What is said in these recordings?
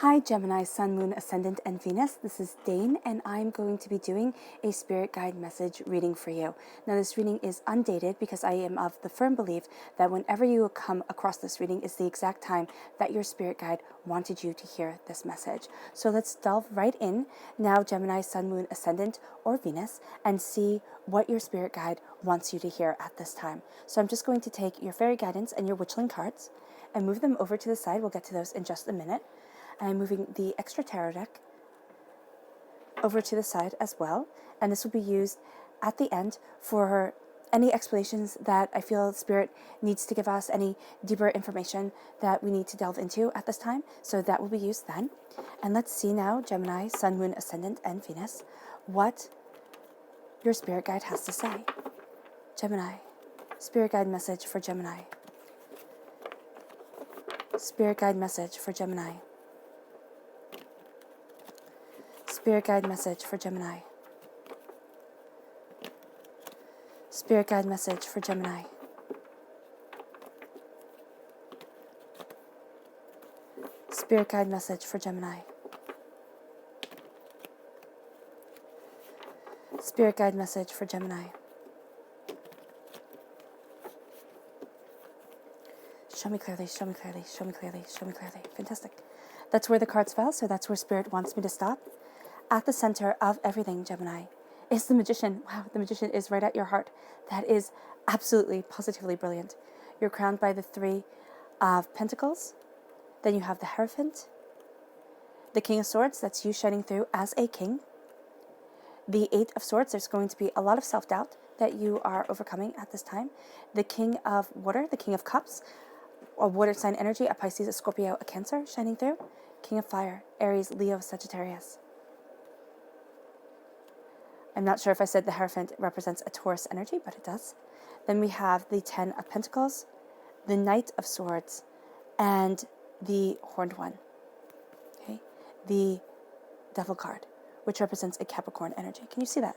Hi Gemini, Sun, Moon, Ascendant, and Venus. This is Dane, and I'm going to be doing a spirit guide message reading for you. Now, this reading is undated because I am of the firm belief that whenever you come across this reading is the exact time that your spirit guide wanted you to hear this message. So let's delve right in now, Gemini, Sun, Moon, Ascendant, or Venus, and see what your spirit guide wants you to hear at this time. So I'm just going to take your fairy guidance and your witchling cards and move them over to the side. We'll get to those in just a minute. And I'm moving the extra tarot deck over to the side as well. And this will be used at the end for any explanations that I feel Spirit needs to give us, any deeper information that we need to delve into at this time. So that will be used then. And let's see now, Gemini, Sun, Moon, Ascendant, and Venus, what your Spirit guide has to say. Gemini, Spirit guide message for Gemini. Spirit guide message for Gemini. Spirit guide message for Gemini. Spirit guide message for Gemini. Spirit guide message for Gemini. Spirit guide message for Gemini. Show me clearly, show me clearly, show me clearly, show me clearly. Fantastic. That's where the cards fell, so that's where Spirit wants me to stop. At the center of everything, Gemini, is the Magician. Wow, the Magician is right at your heart. That is absolutely, positively brilliant. You're crowned by the Three of Pentacles. Then you have the Hierophant. The King of Swords, that's you shining through as a king. The Eight of Swords, there's going to be a lot of self-doubt that you are overcoming at this time. The King of Water, the King of Cups, a water sign energy, a Pisces, a Scorpio, a Cancer shining through. King of Fire, Aries, Leo, Sagittarius. I'm not sure if I said the Hierophant represents a Taurus energy, but it does. Then we have the Ten of Pentacles, the Knight of Swords, and the Horned One. Okay, the Devil card, which represents a Capricorn energy. Can you see that?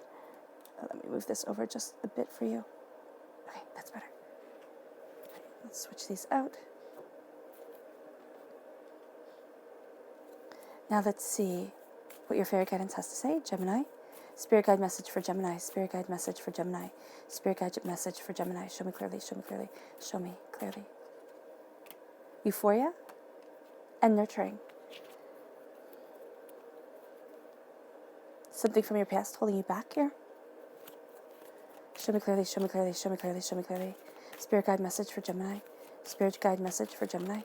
Let me move this over just a bit for you. Okay, that's better. Okay, let's switch these out. Now let's see what your fairy guidance has to say, Gemini. Spirit guide message for Gemini. Spirit guide message for Gemini. Spirit guide message for Gemini. Show me clearly, show me clearly, show me clearly. Euphoria and nurturing. Something from your past holding you back here. Show me clearly, show me clearly, show me clearly, show me clearly. Spirit guide message for Gemini. Spirit guide message for Gemini.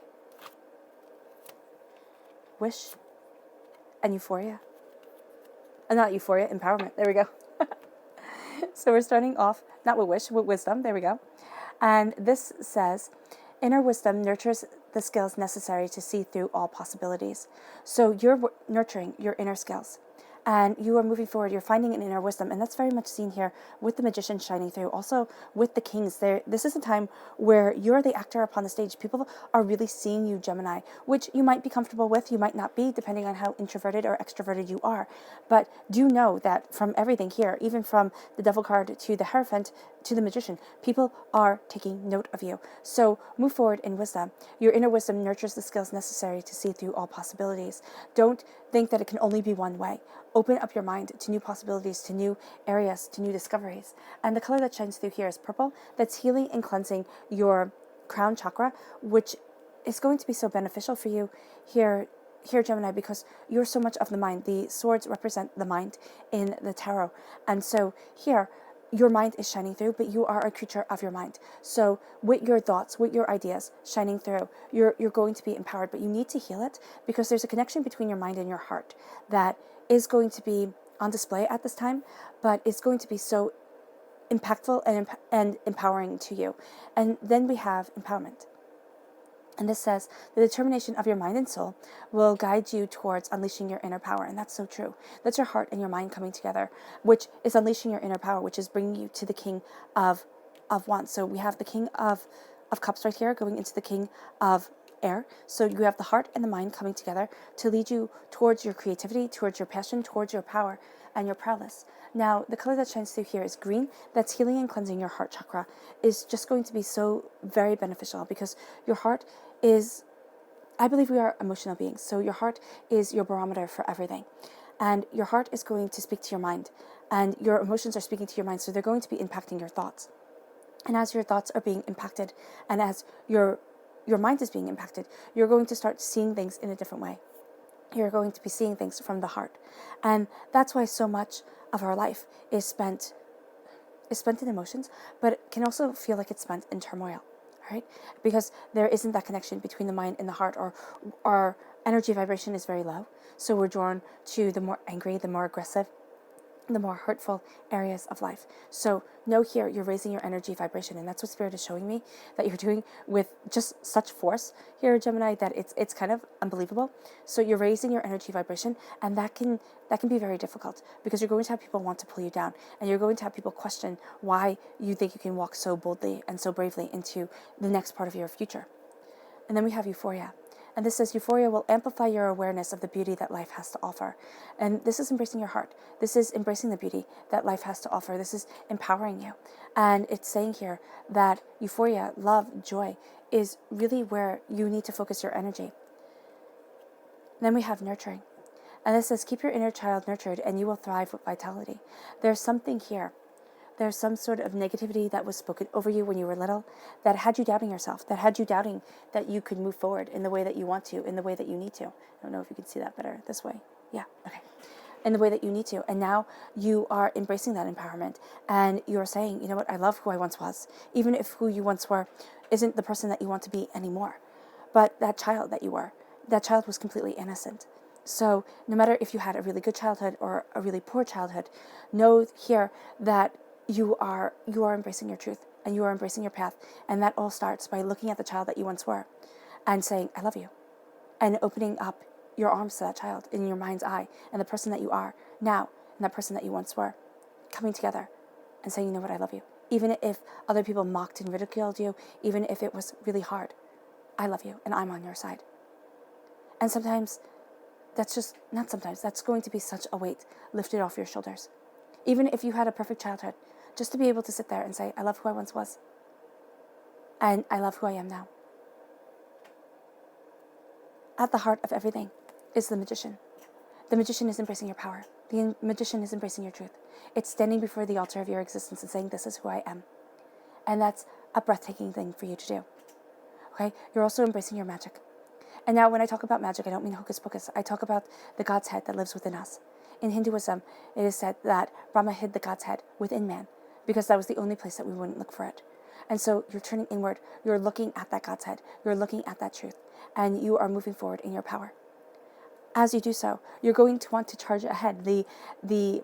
Wish and euphoria. Not euphoria, empowerment. There we go. So we're starting off, not with wish, with wisdom. There we go. And this says, inner wisdom nurtures the skills necessary to see through all possibilities. So you're nurturing your inner skills. And you are moving forward, you're finding an inner wisdom. And that's very much seen here with the Magician shining through. Also with the Kings. This is a time where you're the actor upon the stage. People are really seeing you, Gemini, which you might be comfortable with, you might not be, depending on how introverted or extroverted you are. But do know that from everything here, even from the Devil card to the Hierophant to the Magician, people are taking note of you. So move forward in wisdom. Your inner wisdom nurtures the skills necessary to see through all possibilities. Don't think that it can only be one way. Open up your mind to new possibilities, to new areas, to new discoveries. And the color that shines through here is purple. That's healing and cleansing your crown chakra, which is going to be so beneficial for you here, Gemini, because you're so much of the mind. The swords represent the mind in the tarot. And so here, your mind is shining through, but you are a creature of your mind. So with your thoughts, with your ideas shining through, you're going to be empowered, but you need to heal it because there's a connection between your mind and your heart that is going to be on display at this time, but it's going to be so impactful and empowering to you. And then we have empowerment. And this says, the determination of your mind and soul will guide you towards unleashing your inner power. And that's so true. That's your heart and your mind coming together, which is unleashing your inner power, which is bringing you to the King of Wands. So we have the King of Cups right here going into the King of Air. So you have the heart and the mind coming together to lead you towards your creativity, towards your passion, towards your power and your prowess. Now, the color that shines through here is green. That's healing and cleansing your heart chakra. Is just going to be so very beneficial because your heart is I believe we are emotional beings. So your heart is your barometer for everything. And your heart is going to speak to your mind. And your emotions are speaking to your mind. So they're going to be impacting your thoughts. And as your thoughts are being impacted, and as your mind is being impacted, you're going to start seeing things in a different way. You're going to be seeing things from the heart. And that's why so much of our life is spent in emotions, but it can also feel like it's spent in turmoil, right? Because there isn't that connection between the mind and the heart, or our energy vibration is very low. So we're drawn to the more angry, the more aggressive, the more hurtful areas of life. So know here, you're raising your energy vibration, and that's what Spirit is showing me that you're doing with just such force here, Gemini, that it's kind of unbelievable. So you're raising your energy vibration, and that can be very difficult, because you're going to have people want to pull you down, and you're going to have people question why you think you can walk so boldly and so bravely into the next part of your future. And then we have Euphoria. And this says, euphoria will amplify your awareness of the beauty that life has to offer. And this is embracing your heart. This is embracing the beauty that life has to offer. This is empowering you. And it's saying here that euphoria, love, joy is really where you need to focus your energy. And then we have nurturing. And this says, keep your inner child nurtured and you will thrive with vitality. There's something here. There's some sort of negativity that was spoken over you when you were little that had you doubting yourself, that had you doubting that you could move forward in the way that you want to, in the way that you need to. I don't know if you can see that better this way. Yeah, okay. In the way that you need to. And now you are embracing that empowerment, and you're saying, you know what, I love who I once was, even if who you once were isn't the person that you want to be anymore. But that child that you were, that child was completely innocent. So no matter if you had a really good childhood or a really poor childhood, know here that you are embracing your truth, and you are embracing your path. And that all starts by looking at the child that you once were and saying, I love you, and opening up your arms to that child in your mind's eye, and the person that you are now and that person that you once were coming together and saying, you know what, I love you. Even if other people mocked and ridiculed you, even if it was really hard, I love you and I'm on your side. And sometimes that's going to be such a weight lifted off your shoulders. Even if you had a perfect childhood, just to be able to sit there and say, I love who I once was, and I love who I am now. At the heart of everything is the magician. The magician is embracing your power. The magician is embracing your truth. It's standing before the altar of your existence and saying, this is who I am. And that's a breathtaking thing for you to do. Okay? You're also embracing your magic. And now when I talk about magic, I don't mean hocus pocus. I talk about the God's head that lives within us. In Hinduism, it is said that Brahma hid the God's head within man, because that was the only place that we wouldn't look for it. And so you're turning inward, you're looking at that God's head, you're looking at that truth, and you are moving forward in your power. As you do so, you're going to want to charge ahead. The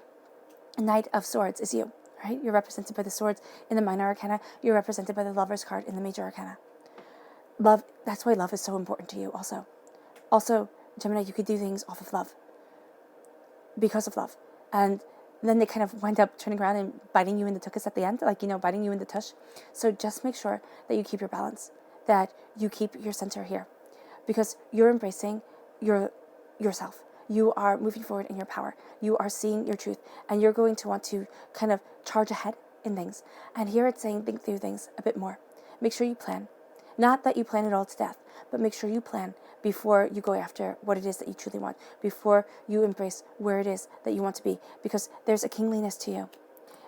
Knight of Swords is you, right? You're represented by the swords in the minor arcana, you're represented by the Lover's card in the major arcana. Love, that's why love is so important to you also. Also, Gemini, you could do things off of love, because of love. And then they kind of wind up turning around and biting you in the tuchus at the end, biting you in the tush. So just make sure that you keep your balance, that you keep your center here, because you're embracing yourself. You are moving forward in your power. You are seeing your truth, and you're going to want to kind of charge ahead in things. And here it's saying, think through things a bit more. Make sure you plan. Not that you plan it all to death, but make sure you plan before you go after what it is that you truly want, before you embrace where it is that you want to be, because there's a kingliness to you.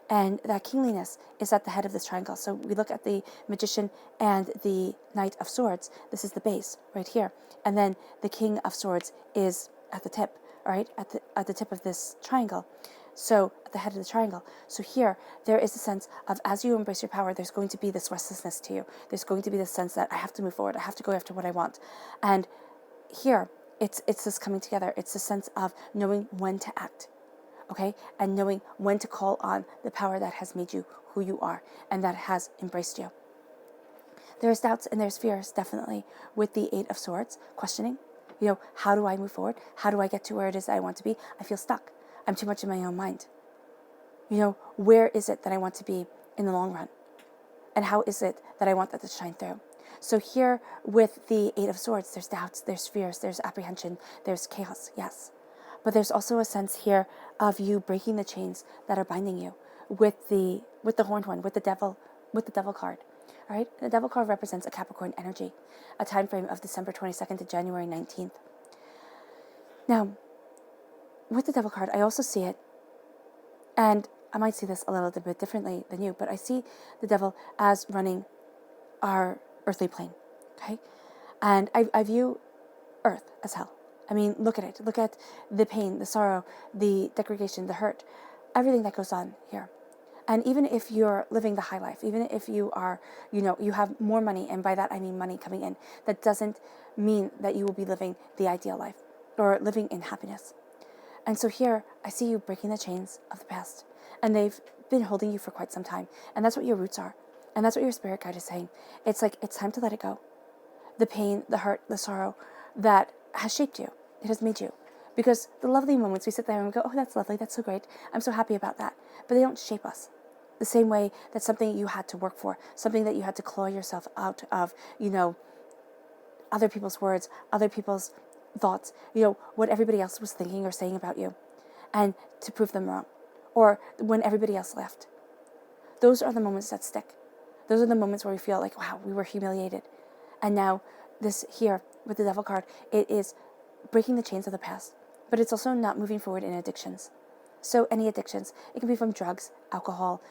And that kingliness is at the head of this triangle. So we look at the Magician and the Knight of Swords. This is the base right here. And then the King of Swords is at the tip, all right, at the tip of this triangle. So at the head of the triangle. So here, there is a sense of, as you embrace your power, there's going to be this restlessness to you. There's going to be this sense that I have to move forward. I have to go after what I want. And here, it's this coming together. It's a sense of knowing when to act, okay? And knowing when to call on the power that has made you who you are and that has embraced you. There's doubts and there's fears, definitely, with the Eight of Swords, questioning, how do I move forward? How do I get to where it is that I want to be? I feel stuck. I'm too much in my own mind. Where is it that I want to be in the long run? And how is it that I want that to shine through? So here with the Eight of Swords, there's doubts, there's fears, there's apprehension, there's chaos, yes. But there's also a sense here of you breaking the chains that are binding you with the horned one, with the devil card. All right, the Devil card represents a Capricorn energy, a time frame of December 22nd to January 19th. Now, with the Devil card, I also see it, and I might see this a little bit differently than you, but I see the Devil as running our earthly plane, okay? And I view Earth as hell. I mean, look at it. Look at the pain, the sorrow, the degradation, the hurt, everything that goes on here. And even if you're living the high life, even if you are, you have more money, and by that I mean money coming in, that doesn't mean that you will be living the ideal life or living in happiness. And so here, I see you breaking the chains of the past. And they've been holding you for quite some time. And that's what your roots are. And that's what your spirit guide is saying. It's like, it's time to let it go. The pain, the hurt, the sorrow that has shaped you. It has made you. Because the lovely moments, we sit there and we go, oh, that's lovely, that's so great. I'm so happy about that. But they don't shape us. The same way that something you had to work for, something that you had to claw yourself out of, other people's words, other people's thoughts, what everybody else was thinking or saying about you, and to prove them wrong, or when everybody else left. Those are the moments that stick. Those are the moments where we feel like, wow, we were humiliated. And now this here with the Devil card, it is breaking the chains of the past, but it's also not moving forward in addictions. So any addictions, it can be from drugs, alcohol,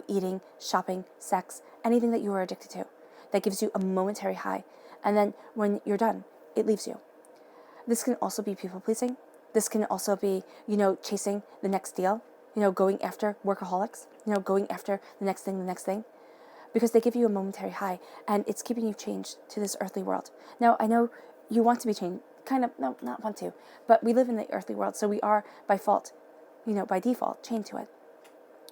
eating, shopping, sex, anything that you are addicted to that gives you a momentary high. And then when you're done, it leaves you. This can also be people pleasing. This can also be, chasing the next deal, going after workaholics, going after the next thing, because they give you a momentary high and it's keeping you chained to this earthly world. Now, I know you want to be chained, no, not want to, but we live in the earthly world, so we are by default, chained to it.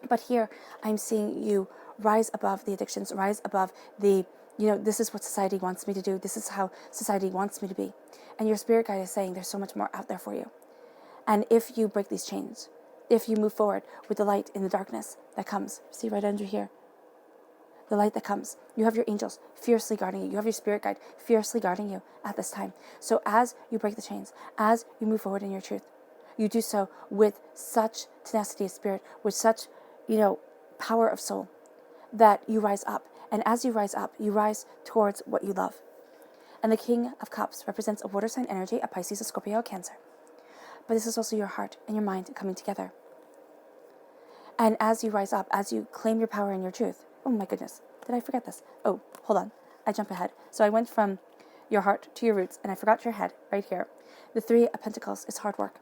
But here, I'm seeing you rise above the addictions, rise above the, this is what society wants me to do. This is how society wants me to be. And your spirit guide is saying there's so much more out there for you. And if you break these chains, if you move forward with the light in the darkness that comes, see right under here, the light that comes, you have your angels fiercely guarding you. You have your spirit guide fiercely guarding you at this time. So as you break the chains, as you move forward in your truth, you do so with such tenacity of spirit, with such, power of soul, that you rise up. And as you rise up, you rise towards what you love. And the King of Cups represents a water sign energy, a Pisces, a Scorpio, a Cancer. But this is also your heart and your mind coming together. And as you rise up, as you claim your power and your truth, oh my goodness, did I forget this? Oh, hold on, I jumped ahead. So I went from your heart to your roots, and I forgot your head right here. The Three of Pentacles is hard work.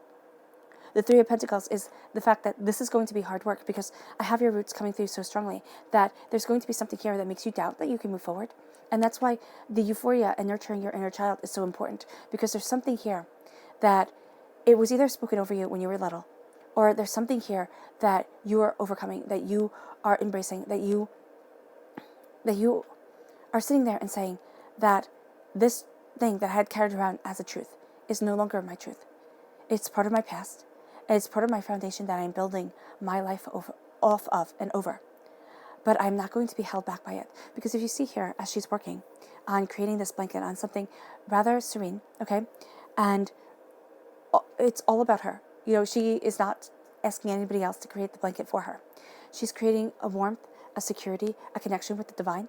The Three of Pentacles is the fact that this is going to be hard work, because I have your roots coming through so strongly that there's going to be something here that makes you doubt that you can move forward. And that's why the euphoria and nurturing your inner child is so important, because there's something here that it was either spoken over you when you were little, or there's something here that you are overcoming, that you are embracing, that you are sitting there and saying that this thing that I had carried around as a truth is no longer my truth. It's part of my past. It's part of my foundation that I'm building my life off of and over. But I'm not going to be held back by it. Because if you see here, as she's working on creating this blanket on something rather serene, okay? And it's all about her. She is not asking anybody else to create the blanket for her. She's creating a warmth, a security, a connection with the divine,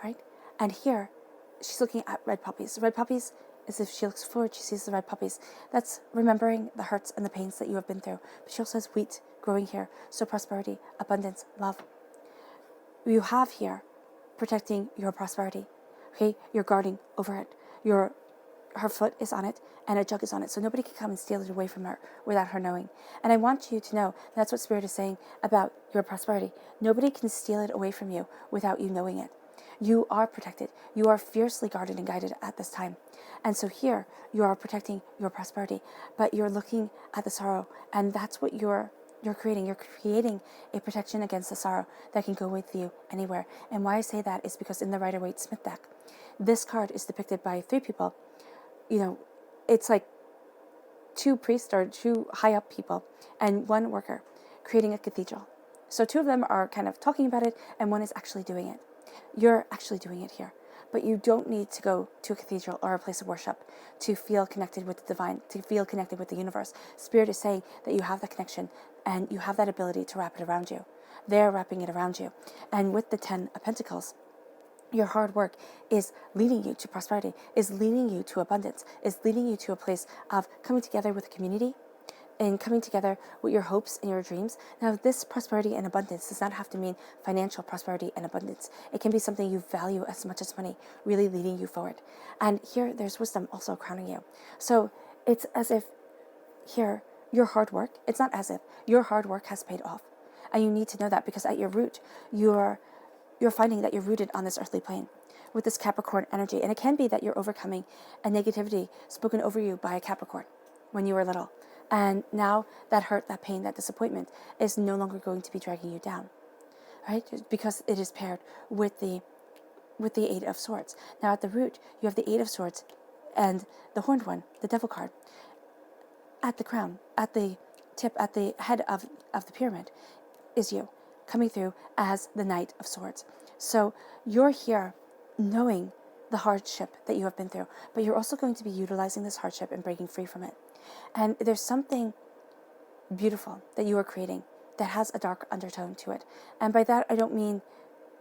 right? And here, she's looking at red poppies. Red poppies, as if she looks forward, she sees the red poppies. That's remembering the hurts and the pains that you have been through. But she also has wheat growing here. So prosperity, abundance, love. You have here protecting your prosperity. Okay? You're guarding over it. Her foot is on it and a jug is on it. So nobody can come and steal it away from her without her knowing. And I want you to know that's what Spirit is saying about your prosperity. Nobody can steal it away from you without you knowing it. You are protected. You are fiercely guarded and guided at this time. And so here, you are protecting your prosperity, but you're looking at the sorrow, and that's what you're creating. You're creating a protection against the sorrow that can go with you anywhere. And why I say that is because in the Rider-Waite-Smith deck, this card is depicted by three people. It's like two priests or two high up people and one worker creating a cathedral. So two of them are kind of talking about it, and one is actually doing it. You're actually doing it here. But you don't need to go to a cathedral or a place of worship to feel connected with the divine, to feel connected with the universe. Spirit is saying that you have that connection and you have that ability to wrap it around you. They're wrapping it around you. And with the 10 of Pentacles, Your hard work is leading you to prosperity, is leading you to abundance, is leading you to a place of coming together with a community and coming together with your hopes and your dreams. Now, this prosperity and abundance does not have to mean financial prosperity and abundance. It can be something you value as much as money, really leading you forward. And here, there's wisdom also crowning you. So it's as if here, your hard work, it's not as if, your hard work has paid off. And you need to know that, because at your root, you're finding that you're rooted on this earthly plane with this Capricorn energy. And it can be that you're overcoming a negativity spoken over you by a Capricorn when you were little. And now that hurt, that pain, that disappointment is no longer going to be dragging you down, right? Because it is paired with the Eight of Swords. Now at the root, you have the Eight of Swords and the Horned One, the Devil card, at the crown, at the tip, at the head of the pyramid is you, coming through as the Knight of Swords. So you're here knowing the hardship that you have been through, but you're also going to be utilizing this hardship and breaking free from it. And there's something beautiful that you are creating that has a dark undertone to it. And by that, I don't mean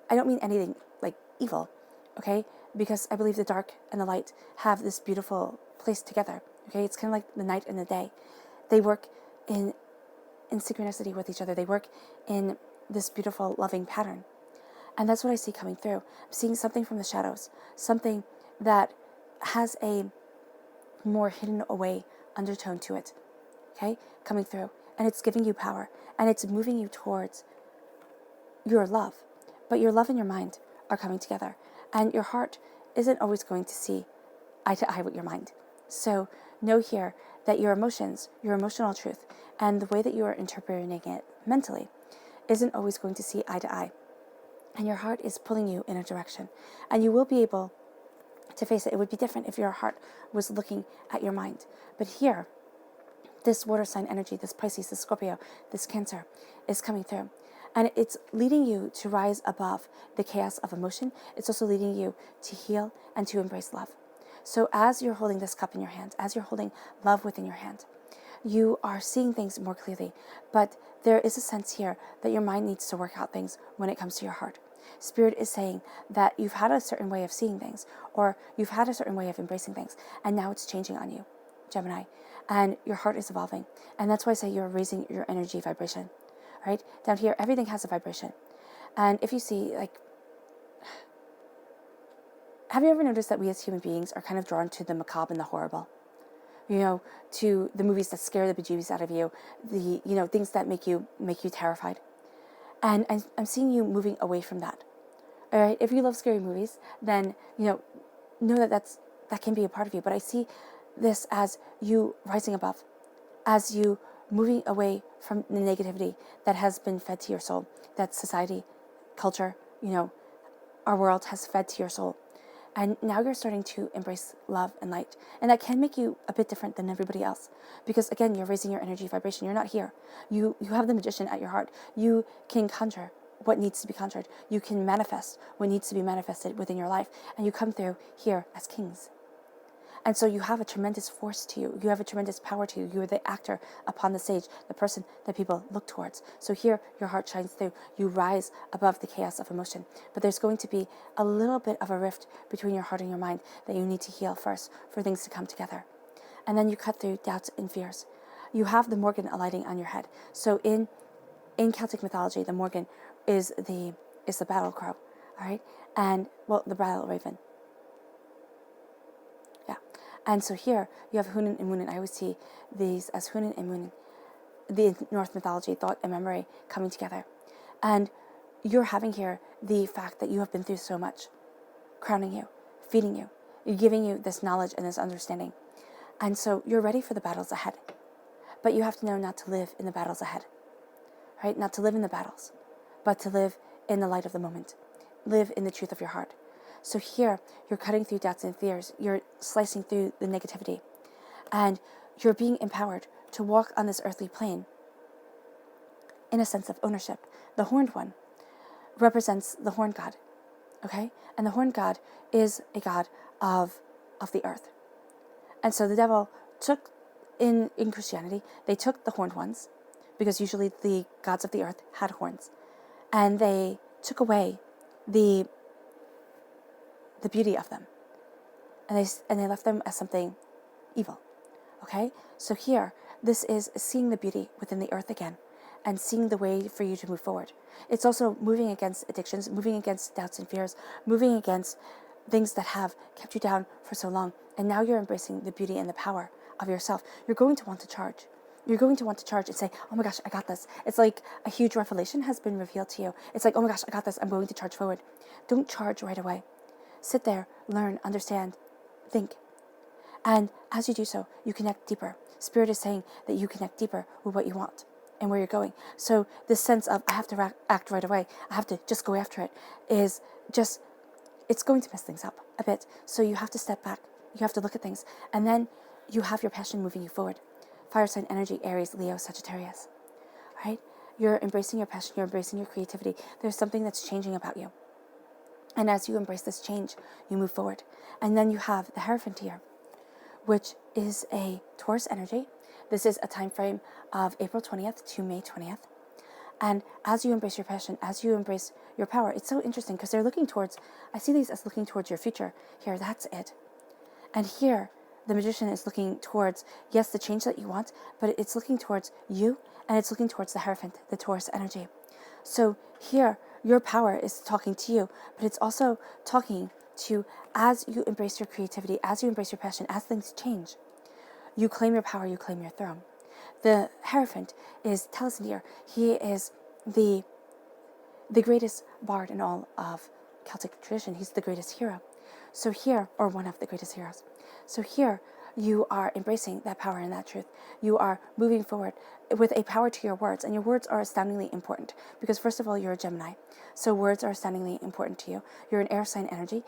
anything like evil, okay? Because I believe the dark and the light have this beautiful place together, okay? It's kind of like the night and the day. They work in synchronicity with each other. They work in this beautiful, loving pattern. And that's what I see coming through. I'm seeing something from the shadows, something that has a more hidden away undertone to it, okay, coming through. And it's giving you power, and it's moving you towards your love. But your love and your mind are coming together, and your heart isn't always going to see eye to eye with your mind. So know here that your emotions, your emotional truth, and the way that you are interpreting it mentally isn't always going to see eye to eye. And your heart is pulling you in a direction. And you will be able to face it. It would be different if your heart was looking at your mind. But here, this water sign energy, this Pisces, this Scorpio, this Cancer is coming through. And it's leading you to rise above the chaos of emotion. It's also leading you to heal and to embrace love. So as you're holding this cup in your hand, as you're holding love within your hand, you are seeing things more clearly. But there is a sense here that your mind needs to work out things when it comes to your heart. Spirit is saying that you've had a certain way of seeing things, or you've had a certain way of embracing things, and now it's changing on you, Gemini. And your heart is evolving. And that's why I say you're raising your energy vibration, right? Down here, everything has a vibration. And if you see, like, have you ever noticed that we as human beings are kind of drawn to the macabre and the horrible? You know, to the movies that scare the bejeebies out of you, things that make you terrified. And I'm seeing you moving away from that. All right, if you love scary movies, then know that can be a part of you. But I see this as you rising above, as you moving away from the negativity that has been fed to your soul, that society, culture, our world has fed to your soul. And now you're starting to embrace love and light. And that can make you a bit different than everybody else. Because again, you're raising your energy vibration. You're not here. You have the magician at your heart. You can conjure what needs to be conjured. You can manifest what needs to be manifested within your life. And you come through here as kings. And so you have a tremendous force to you. You have a tremendous power to you. You are the actor upon the stage, the person that people look towards. So here, your heart shines through. You rise above the chaos of emotion. But there's going to be a little bit of a rift between your heart and your mind that you need to heal first for things to come together. And then you cut through doubts and fears. You have the Morgan alighting on your head. So in Celtic mythology, the Morgan is the battle crow, all right? And, the battle raven. And so here, you have Hunan and Munin. I always see these as Hunan and Munin. The Norse mythology, thought and memory coming together. And you're having here the fact that you have been through so much, crowning you, feeding you, giving you this knowledge and this understanding. And so you're ready for the battles ahead. But you have to know not to live in the battles ahead, right? Not to live in the battles, but to live in the light of the moment. Live in the truth of your heart. So here, you're cutting through doubts and fears. You're slicing through the negativity. And you're being empowered to walk on this earthly plane in a sense of ownership. The horned one represents the horn god, okay? And the horn god is a god of the earth. And so the devil took, in Christianity, they took the horned ones, because usually the gods of the earth had horns, and they took away the the beauty of them. And they left them as something evil. Okay? So here, this is seeing the beauty within the earth again and seeing the way for you to move forward. It's also moving against addictions, moving against doubts and fears, moving against things that have kept you down for so long. And now you're embracing the beauty and the power of yourself. You're going to want to charge. You're going to want to charge and say, oh my gosh, I got this. It's like a huge revelation has been revealed to you. It's like, oh my gosh, I got this. I'm going to charge forward. Don't charge right away. Sit there, learn, understand, think. And as you do so, you connect deeper. Spirit is saying that you connect deeper with what you want and where you're going. So this sense of, I have to act right away, I have to just go after it, is just, it's going to mess things up a bit. So you have to step back. You have to look at things. And then you have your passion moving you forward. Fire sign energy, Aries, Leo, Sagittarius. Right? You're embracing your passion. You're embracing your creativity. There's something that's changing about you. And as you embrace this change, you move forward. And then you have the Hierophant here, which is a Taurus energy. This is a time frame of April 20th to May 20th. And as you embrace your passion, as you embrace your power, it's so interesting because they're looking towards, I see these as looking towards your future. Here, that's it. And here, the Magician is looking towards, yes, the change that you want, but it's looking towards you, and it's looking towards the Hierophant, the Taurus energy. So here, your power is talking to you, but it's also talking to, as you embrace your creativity, as you embrace your passion, as things change, you claim your power, you claim your throne. The Hierophant is Telesir. He is the greatest bard in all of Celtic tradition. He's the greatest hero. So here, or one of the greatest heroes. So here, you are embracing that power and that truth. You are moving forward with a power to your words, and your words are astoundingly important because, first of all, you're a Gemini, so words are astoundingly important to you. You're an air sign energy.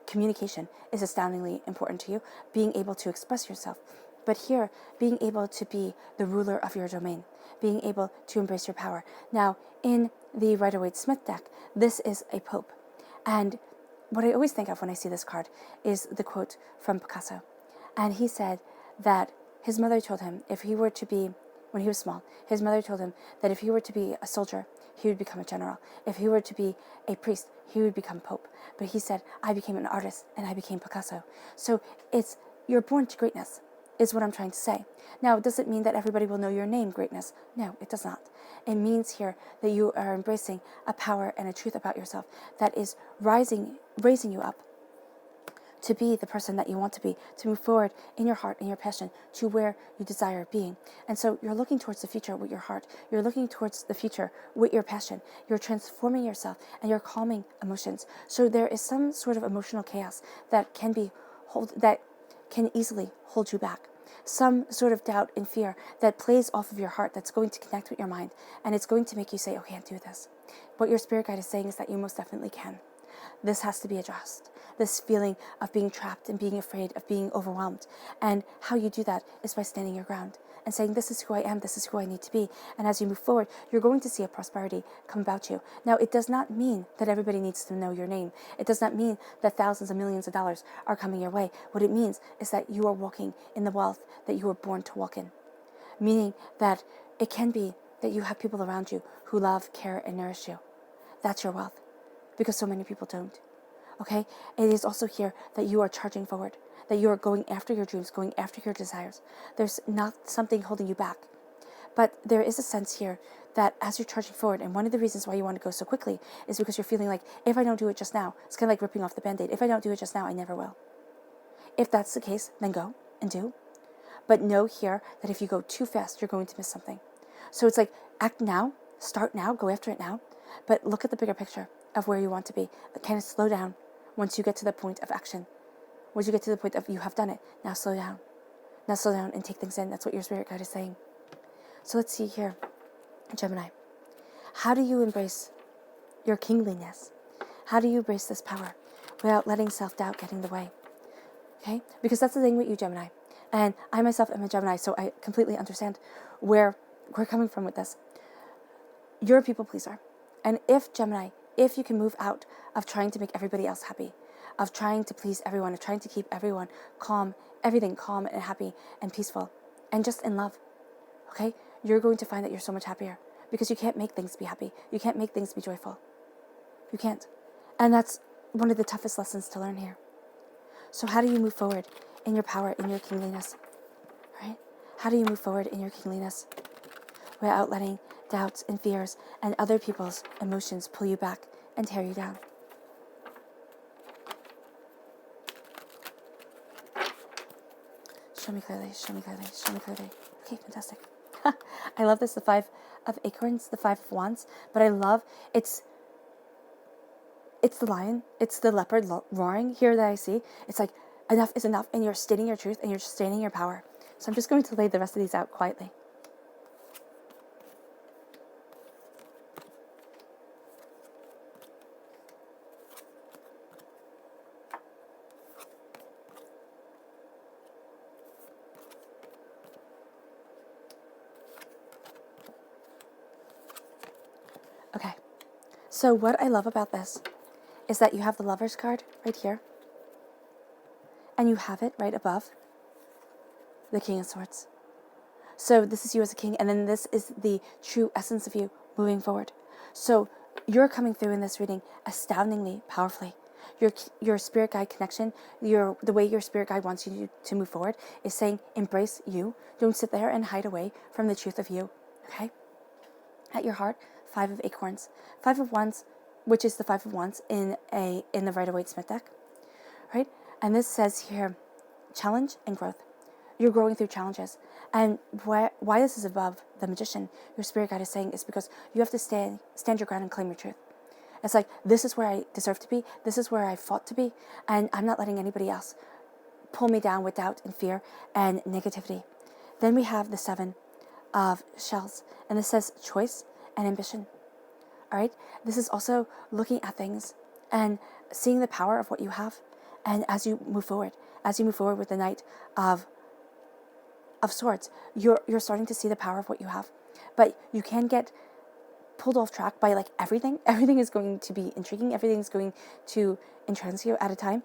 Communication is astoundingly important to you, being able to express yourself. But here, being able to be the ruler of your domain, being able to embrace your power. Now, in the Rider-Waite-Smith deck, this is a Pope. And what I always think of when I see this card is the quote from Picasso. And he said that his mother told him if he were to be, when he was small, his mother told him that if he were to be a soldier, he would become a general. If he were to be a priest, he would become Pope. But he said, I became an artist and I became Picasso. So it's, you're born to greatness, is what I'm trying to say. Now, does it mean that everybody will know your name, greatness? No, it does not. It means here that you are embracing a power and a truth about yourself that is raising you up to be the person that you want to be, to move forward in your heart and your passion to where you desire being. And so you're looking towards the future with your heart. You're looking towards the future with your passion. You're transforming yourself and you're calming emotions. So there is some sort of emotional chaos that can easily hold you back. Some sort of doubt and fear that plays off of your heart that's going to connect with your mind, and it's going to make you say, oh, I can't do this. What your spirit guide is saying is that you most definitely can. This has to be addressed. This feeling of being trapped and being afraid, of being overwhelmed. And how you do that is by standing your ground and saying, this is who I am, this is who I need to be. And as you move forward, you're going to see a prosperity come about you. Now, it does not mean that everybody needs to know your name. It does not mean that thousands of millions of dollars are coming your way. What it means is that you are walking in the wealth that you were born to walk in. Meaning that it can be that you have people around you who love, care, and nourish you. That's your wealth. Because so many people don't. Okay? It is also here that you are charging forward, that you are going after your dreams, going after your desires. There's not something holding you back. But there is a sense here that as you're charging forward, and one of the reasons why you want to go so quickly is because you're feeling like, if I don't do it just now, it's kind of like ripping off the Band-Aid. If I don't do it just now, I never will. If that's the case, then go and do. But know here that if you go too fast, you're going to miss something. So it's like, act now, start now, go after it now, but look at the bigger picture of where you want to be. Kind of slow down once you get to the point of action. Once you get to the point of you have done it, now slow down. Now slow down and take things in. That's what your spirit guide is saying. So let's see here, Gemini. How do you embrace your kingliness? How do you embrace this power without letting self-doubt get in the way? Okay? Because that's the thing with you, Gemini. And I myself am a Gemini, so I completely understand where we're coming from with this. You're a people pleaser. And if Gemini, if you can move out of trying to make everybody else happy, of trying to please everyone, of trying to keep everyone calm, everything calm and happy and peaceful, and just in love, okay, you're going to find that you're so much happier because you can't make things be happy. You can't make things be joyful. You can't. And that's one of the toughest lessons to learn here. So how do you move forward in your power, in your kingliness, right? How do you move forward in your kingliness without letting doubts and fears and other people's emotions pull you back and tear you down? Show me clearly, show me clearly, show me clearly. Okay, fantastic. I love this, the Five of Acorns, the Five of Wands, but I love, it's the lion, it's the leopard roaring here that I see. It's like, enough is enough, and you're stating your truth, and you're stating your power. So I'm just going to lay the rest of these out quietly. Okay, so what I love about this is that you have the Lover's card right here, and you have it right above the King of Swords. So this is you as a king, and then this is the true essence of you moving forward. So you're coming through in this reading astoundingly powerfully. Your spirit guide connection, the way your spirit guide wants you to move forward is saying, embrace you. Don't sit there and hide away from the truth of you. Okay? At your heart, Five of Acorns, Five of Wands, which is the Five of Wands in the Rider-Waite-Smith deck, right? And this says here, challenge and growth. You're growing through challenges. And why this is above the Magician, your spirit guide is saying, is because you have to stand your ground and claim your truth. It's like, this is where I deserve to be. This is where I fought to be. And I'm not letting anybody else pull me down with doubt and fear and negativity. Then we have the Seven of Shells. And this says choice and ambition. All right? This is also looking at things and seeing the power of what you have. And as you move forward with the Knight of Swords, you're starting to see the power of what you have. But you can get pulled off track by like everything. Everything is going to be intriguing. Everything's going to entrance you at a time.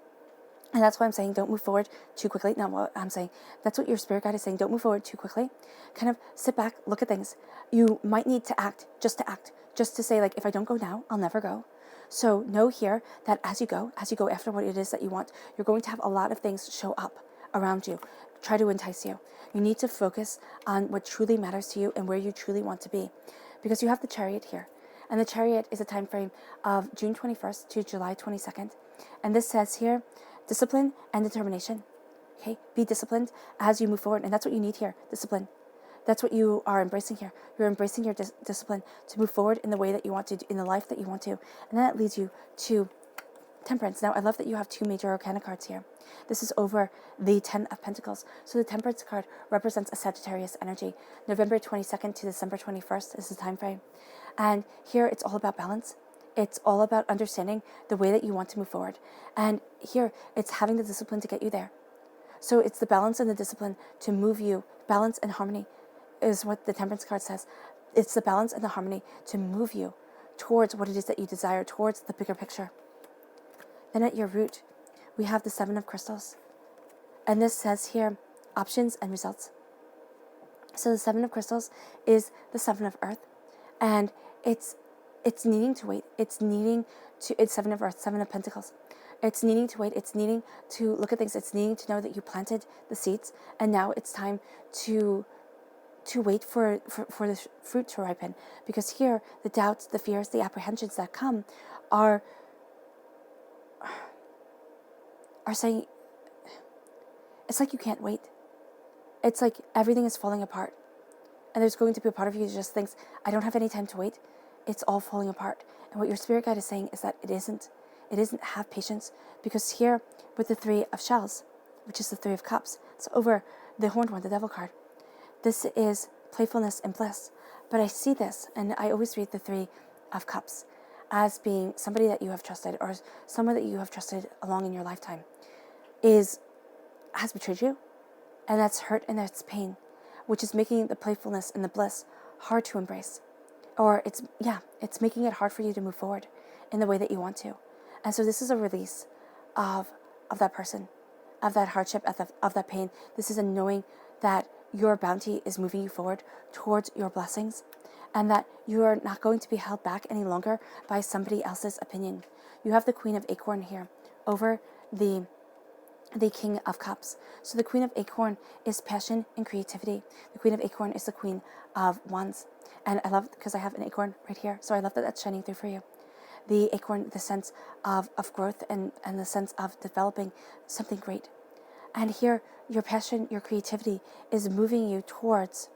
And that's why I'm saying don't move forward too quickly. Not what I'm saying. That's what your spirit guide is saying. Don't move forward too quickly. Kind of sit back, look at things. You might need to act. Just to say, like, if I don't go now, I'll never go. So know here that as you go after what it is that you want, you're going to have a lot of things show up around you, try to entice you. You need to focus on what truly matters to you and where you truly want to be. Because you have the Chariot here. And the Chariot is a time frame of June 21st to July 22nd. And this says here, discipline and determination. Okay? Be disciplined as you move forward. And that's what you need here, discipline. That's what you are embracing here. You're embracing your discipline to move forward in the way that you want to, in the life that you want to. And that leads you to Temperance. Now, I love that you have two major arcana cards here. This is over the 10 of Pentacles. So the Temperance card represents a Sagittarius energy. November 22nd to December 21st is the time frame. And here it's all about balance. It's all about understanding the way that you want to move forward. And here it's having the discipline to get you there. So it's the balance and the discipline to move you. Balance and harmony is what the Temperance card says. It's the balance and the harmony to move you towards what it is that you desire, towards the bigger picture. Then at your root, we have the Seven of Crystals. And this says here, options and results. So the Seven of Crystals is the Seven of Earth. And it's needing to wait. It's Seven of Earth, Seven of Pentacles. It's needing to wait. It's needing to look at things. It's needing to know that you planted the seeds. And now it's time to wait for the fruit to ripen. Because here, the doubts, the fears, the apprehensions that come are saying, it's like you can't wait. It's like everything is falling apart. And there's going to be a part of you that just thinks, I don't have any time to wait. It's all falling apart. And what your spirit guide is saying is that it isn't. It isn't. Have patience. Because here, with the Three of Shells, which is the Three of Cups, it's over the Horned One, the Devil card. This is playfulness and bliss. But I see this, and I always read the Three of Cups as being somebody that you have trusted, or someone that you have trusted along in your lifetime, has betrayed you, and that's hurt and that's pain, which is making the playfulness and the bliss hard to embrace. Or it's making it hard for you to move forward in the way that you want to. And so this is a release of that person, of that hardship, of that pain. This is a knowing that your bounty is moving you forward towards your blessings, and that you are not going to be held back any longer by somebody else's opinion. You have the Queen of Acorn here over the King of Cups. So the Queen of Acorn is passion and creativity. The Queen of Acorn is the Queen of Wands. And I love, because I have an acorn right here, so I love that that's shining through for you. The acorn, the sense of growth and the sense of developing something great. And here, your passion, your creativity is moving you towards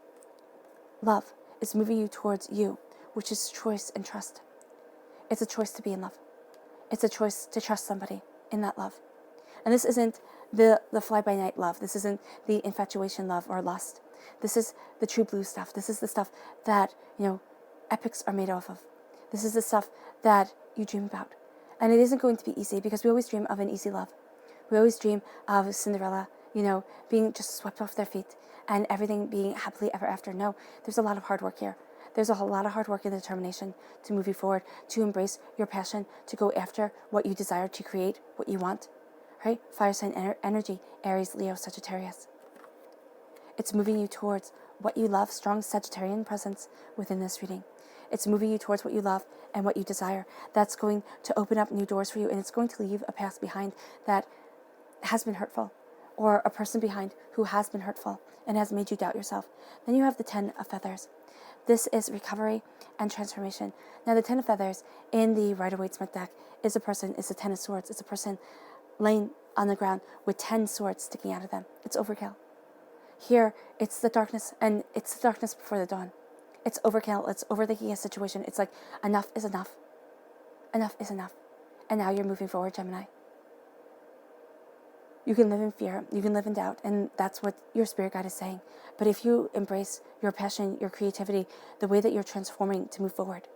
love. It's moving you towards you, which is choice and trust. It's a choice to be in love. It's a choice to trust somebody in that love. And this isn't the fly-by-night love. This isn't the infatuation love or lust. This is the true blue stuff. This is the stuff that, epics are made off of. This is the stuff that you dream about. And it isn't going to be easy, because we always dream of an easy love. We always dream of Cinderella, being just swept off their feet and everything being happily ever after. No, there's a lot of hard work here. There's a whole lot of hard work and determination to move you forward, to embrace your passion, to go after what you desire, to create what you want. Right? Fire sign energy, Aries, Leo, Sagittarius. It's moving you towards what you love, strong Sagittarian presence within this reading. It's moving you towards what you love and what you desire. That's going to open up new doors for you, and it's going to leave a past behind that has been hurtful, or a person behind who has been hurtful and has made you doubt yourself. Then you have the Ten of Feathers. This is recovery and transformation. Now, the Ten of Feathers in the Rider-Waite-Smith deck is the Ten of Swords. It's a person laying on the ground with 10 swords sticking out of them. It's overkill. Here, it's the darkness, and it's the darkness before the dawn. It's overkill. It's overthinking a situation. It's like, enough is enough. Enough is enough. And now you're moving forward, Gemini. You can live in fear. You can live in doubt. And that's what your spirit guide is saying. But if you embrace your passion, your creativity, the way that you're transforming to move forward,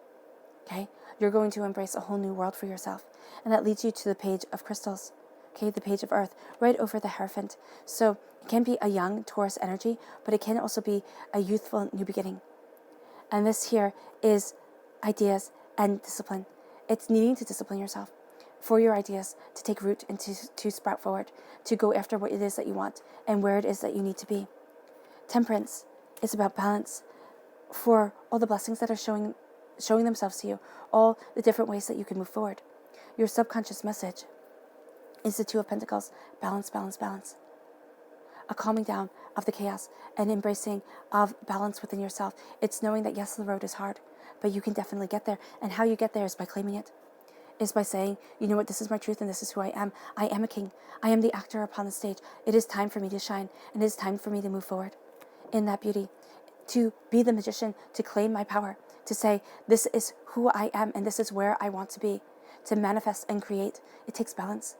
okay, you're going to embrace a whole new world for yourself. And that leads you to the Page of Crystals. Okay, the Page of Earth, right over the Hierophant. So it can be a young Taurus energy, but it can also be a youthful new beginning. And this here is ideas and discipline. It's needing to discipline yourself for your ideas to take root and to sprout forward, to go after what it is that you want and where it is that you need to be. Temperance is about balance for all the blessings that are showing themselves to you, all the different ways that you can move forward. Your subconscious message is the Two of Pentacles. Balance, balance, balance. A calming down of the chaos and embracing of balance within yourself. It's knowing that, yes, the road is hard, but you can definitely get there. And how you get there is by claiming it. Is by saying, you know what, this is my truth and this is who I am. I am a king. I am the actor upon the stage. It is time for me to shine, and it is time for me to move forward in that beauty. To be the magician, to claim my power, to say, this is who I am and this is where I want to be. To manifest and create. It takes balance.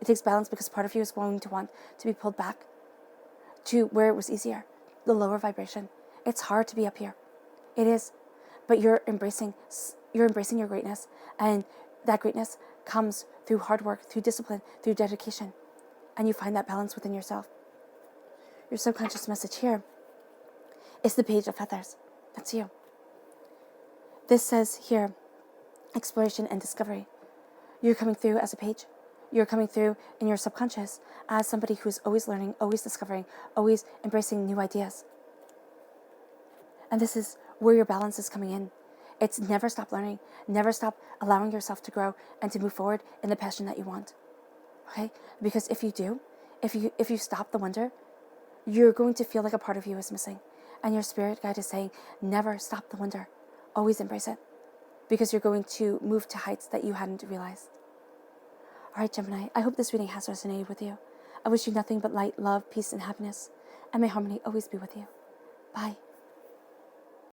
It takes balance, because part of you is going to want to be pulled back to where it was easier, the lower vibration. It's hard to be up here. It is. But you're embracing your greatness, and that greatness comes through hard work, through discipline, through dedication, and you find that balance within yourself. Your subconscious message here is the Page of Feathers. That's you. This says here, exploration and discovery. You're coming through as a page. You're coming through in your subconscious as somebody who's always learning, always discovering, always embracing new ideas. And this is where your balance is coming in. It's never stop learning, never stop allowing yourself to grow and to move forward in the passion that you want. Okay? Because if you do, if you stop the wonder, you're going to feel like a part of you is missing. And your spirit guide is saying, never stop the wonder. Always embrace it. Because you're going to move to heights that you hadn't realized. All right, Gemini, I hope this reading has resonated with you. I wish you nothing but light, love, peace, and happiness. And may harmony always be with you. Bye.